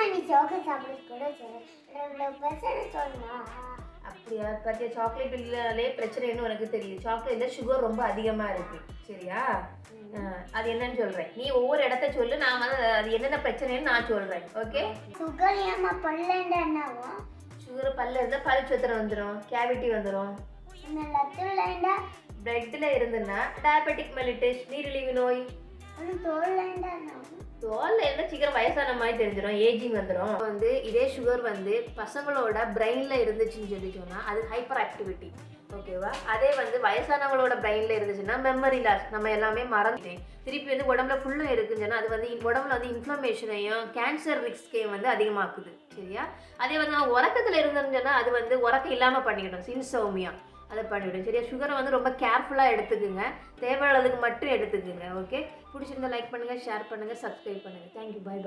நீ சாக்லேட் சாப்பிட கூட சொல்லு பிரச்சனை சொல்லுமா அப்படியா பார்த்தியா சாக்லேட் இல்லாலே பிரச்சனைன்னு உனக்கு தெரியும் சாக்லேட்டில் சுகர் ரொம்ப அதிகமாக இருக்குது சரியா அது என்னன்னு சொல்கிறேன் நீ ஒவ்வொரு இடத்த சொல்லு நான் வந்து அது என்னென்ன பிரச்சனைன்னு நான் சொல்கிறேன் ஓகே சுகர் ஏமா பல்லேண்டா என்னவும் சுகர் பல்ல இருந்தால் பல் சொத்திரம் வந்துடும் கேவிட்டி வந்துடும் லத்துலேண்டா பிளட்டில் இருந்துன்னா டயபெட்டிக் மெலிட்டிஸ் நீரிழிவு நோய் தோல்லேண்டா என்னவும் தோல்ல என்ன சீக்கிரம் வயசான மாதிரி தெரிஞ்சிடும் ஏஜிங் வந்துடும் வந்து இதே சுகர் வந்து பசங்களோட பிரெயினில் இருந்துச்சுன்னு சொல்லி சொன்னால் அது ஹைப்பர் ஆக்டிவிட்டி ஓகேவா அதே வந்து வயசானவங்களோட பிரெயினில் இருந்துச்சுன்னா மெமரி லாஸ் நம்ம எல்லாமே மறந்துட்டேன் திருப்பி வந்து உடம்புல ஃபுல்லும் இருக்குன்னு சொன்னால் அது வந்து உடம்புல வந்து இன்ஃப்ளமேஷனையும் கேன்சர் ரிஸ்கையும் வந்து அதிகமாக்குது சரியா அதே வந்து நம்ம உறக்கத்தில் இருந்துன்னு சொன்னால் அது வந்து உறக்கம் இல்லாமல் பண்ணிக்கிட்டோம் சின்சோமியா அதை பண்ணிவிடும் சரியா சுகரை வந்து ரொம்ப கேர்ஃபுல்லாக எடுத்துக்குங்க தேவையுள்ளதுக்கு மட்டும் எடுத்துக்குங்க ஓகே பிடிச்சிருந்தா லைக் பண்ணுங்கள் ஷேர் பண்ணுங்கள் சப்ஸ்கிரைப் பண்ணுங்கள் தேங்க்யூ பை பை